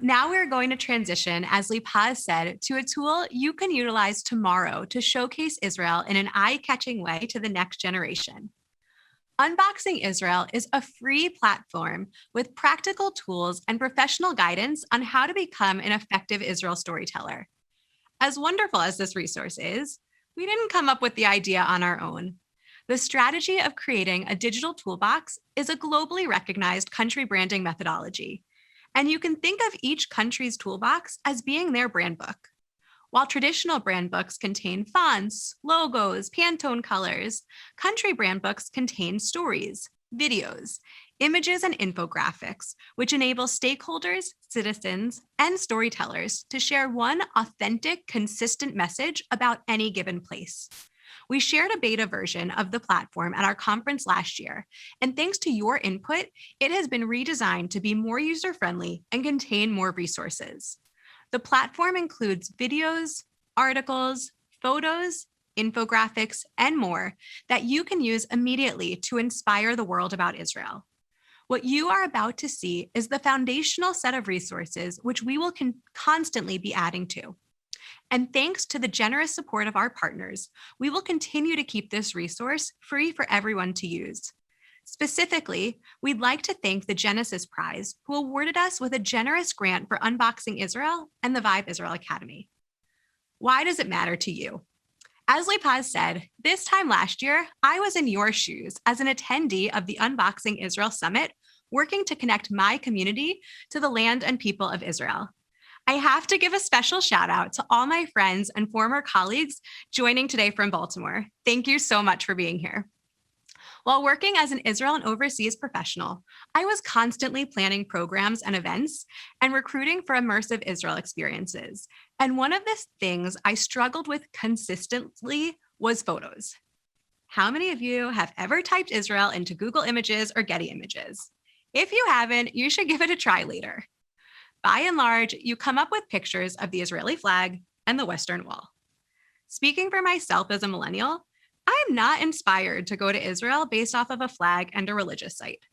Now we're going to transition, as Lee Paz said, to a tool you can utilize tomorrow to showcase Israel in an eye-catching way to the next generation. Unboxing Israel is a free platform with practical tools and professional guidance on how to become an effective Israel storyteller. As wonderful as this resource is, we didn't come up with the idea on our own. The strategy of creating a digital toolbox is a globally recognized country branding methodology, and you can think of each country's toolbox as being their brand book. While traditional brand books contain fonts, logos, Pantone colors, country brand books contain stories, videos, images, and infographics, which enable stakeholders, citizens, and storytellers to share one authentic, consistent message about any given place. We shared a beta version of the platform at our conference last year, and thanks to your input, it has been redesigned to be more user-friendly and contain more resources. The platform includes videos, articles, photos, infographics, and more that you can use immediately to inspire the world about Israel. What you are about to see is the foundational set of resources which we will constantly be adding to. And thanks to the generous support of our partners, we will continue to keep this resource free for everyone to use. Specifically, we'd like to thank the Genesis Prize, who awarded us with a generous grant for Unboxing Israel and the Vibe Israel Academy. Why does it matter to you? As Lee Paz said, this time last year, I was in your shoes as an attendee of the Unboxing Israel Summit, working to connect my community to the land and people of Israel. I have to give a special shout out to all my friends and former colleagues joining today from Baltimore. Thank you so much for being here. While working as an Israel and overseas professional, I was constantly planning programs and events and recruiting for immersive Israel experiences. And one of the things I struggled with consistently was photos. How many of you have ever typed Israel into Google Images or Getty Images? If you haven't, you should give it a try later. By and large, you come up with pictures of the Israeli flag and the Western Wall. Speaking for myself as a millennial, I am not inspired to go to Israel based off of a flag and a religious site.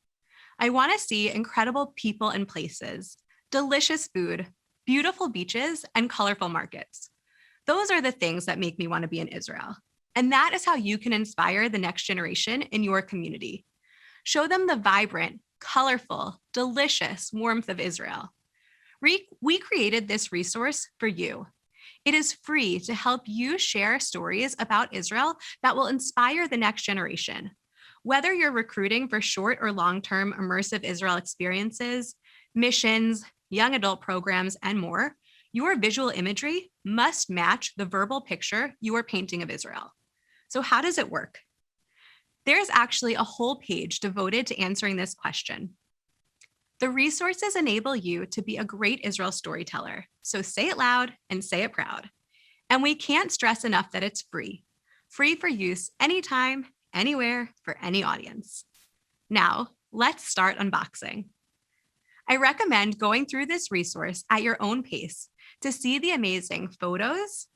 I want to see incredible people and places, delicious food, beautiful beaches, and colorful markets. Those are the things that make me want to be in Israel. And that is how you can inspire the next generation in your community. Show them the vibrant, colorful, delicious warmth of Israel. We created this resource for you. It is free to help you share stories about Israel that will inspire the next generation. Whether you're recruiting for short or long-term immersive Israel experiences, missions, young adult programs, and more, your visual imagery must match the verbal picture you are painting of Israel. So how does it work? There's actually a whole page devoted to answering this question. The resources enable you to be a great Israel storyteller, so say it loud and say it proud. And we can't stress enough that it's free for use anytime, anywhere, for any audience. Now, let's start unboxing. I recommend going through this resource at your own pace to see the amazing photos,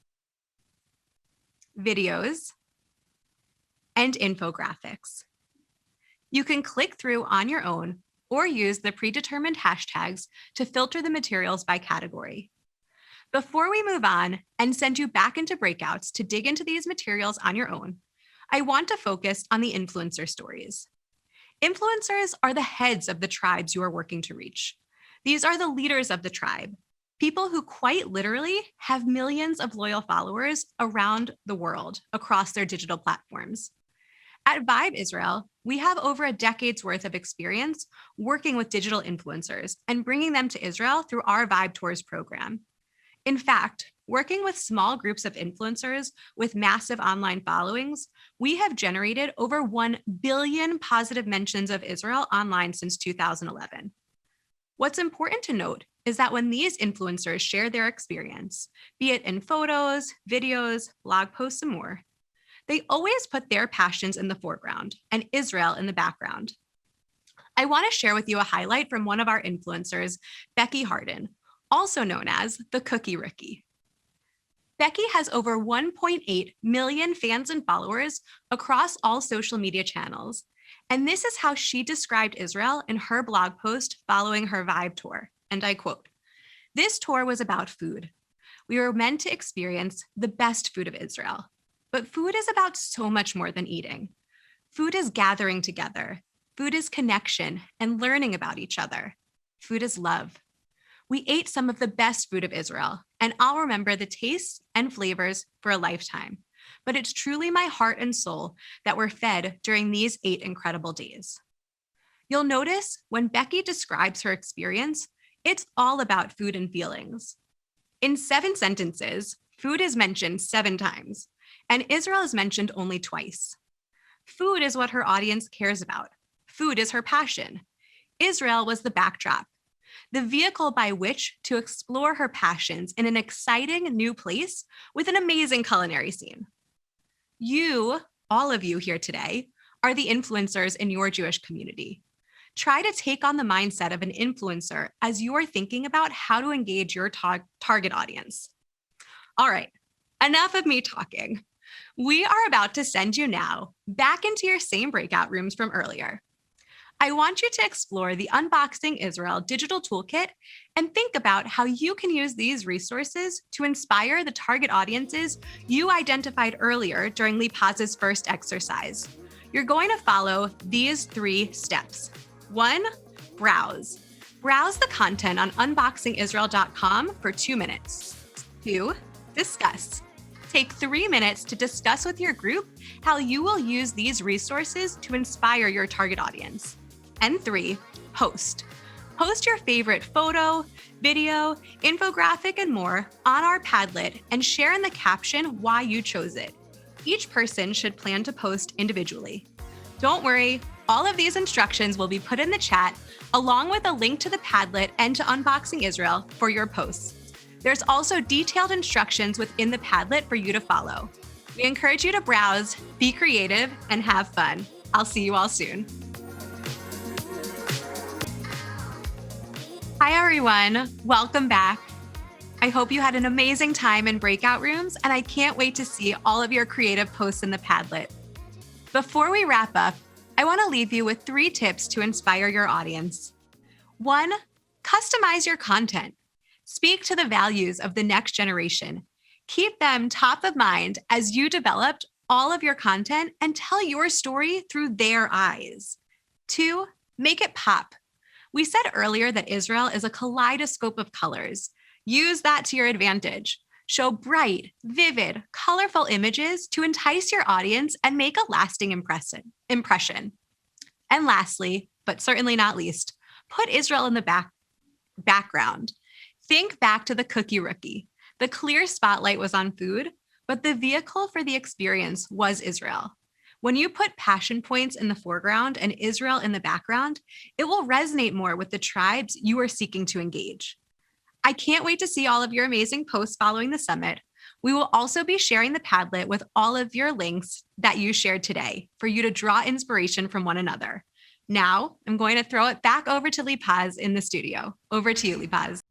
videos, and infographics. You can click through on your own or use the predetermined hashtags to filter the materials by category. Before we move on and send you back into breakouts to dig into these materials on your own, I want to focus on the influencer stories. Influencers are the heads of the tribes you are working to reach. These are the leaders of the tribe, people who quite literally have millions of loyal followers around the world across their digital platforms. At Vibe Israel, we have over a decade's worth of experience working with digital influencers and bringing them to Israel through our Vibe Tours program. In fact, working with small groups of influencers with massive online followings, we have generated over 1 billion positive mentions of Israel online since 2011. What's important to note is that when these influencers share their experience, be it in photos, videos, blog posts, and more, they always put their passions in the foreground and Israel in the background. I want to share with you a highlight from one of our influencers, Becky Harden, also known as the Cookie Rookie. Becky has over 1.8 million fans and followers across all social media channels. And this is how she described Israel in her blog post following her Vibe tour. And I quote, This tour was about food. We were meant to experience the best food of Israel. But food is about so much more than eating. Food is gathering together. Food is connection and learning about each other. Food is love. We ate some of the best food of Israel, and I'll remember the tastes and flavors for a lifetime. But it's truly my heart and soul that were fed during these 8 incredible days. You'll notice when Becky describes her experience, it's all about food and feelings. In 7 sentences, food is mentioned 7 times, and Israel is mentioned only twice. Food is what her audience cares about. Food is her passion. Israel was the backdrop, the vehicle by which to explore her passions in an exciting new place with an amazing culinary scene. You, all of you here today, are the influencers in your Jewish community. Try to take on the mindset of an influencer as you're thinking about how to engage your target audience. All right, enough of me talking. We are about to send you now back into your same breakout rooms from earlier. I want you to explore the Unboxing Israel digital toolkit and think about how you can use these resources to inspire the target audiences you identified earlier during Lee Paz's first exercise. You're going to follow these 3 steps. 1, browse. Browse the content on unboxingisrael.com for 2 minutes. 2, discuss. Take 3 minutes to discuss with your group how you will use these resources to inspire your target audience. And 3, post. Post your favorite photo, video, infographic, and more on our Padlet and share in the caption why you chose it. Each person should plan to post individually. Don't worry, all of these instructions will be put in the chat along with a link to the Padlet and to Unboxing Israel for your posts. There's also detailed instructions within the Padlet for you to follow. We encourage you to browse, be creative, and have fun. I'll see you all soon. Hi, everyone. Welcome back. I hope you had an amazing time in breakout rooms, and I can't wait to see all of your creative posts in the Padlet. Before we wrap up, I want to leave you with 3 tips to inspire your audience. 1, customize your content. Speak to the values of the next generation. Keep them top of mind as you developed all of your content and tell your story through their eyes. 2, make it pop. We said earlier that Israel is a kaleidoscope of colors. Use that to your advantage. Show bright, vivid, colorful images to entice your audience and make a lasting impression. And lastly, but certainly not least, put Israel in the background. Think back to the Cookie Rookie. The clear spotlight was on food, but the vehicle for the experience was Israel. When you put passion points in the foreground and Israel in the background, it will resonate more with the tribes you are seeking to engage. I can't wait to see all of your amazing posts following the summit. We will also be sharing the Padlet with all of your links that you shared today for you to draw inspiration from one another. Now, I'm going to throw it back over to Lee Paz in the studio. Over to you, Lee Paz.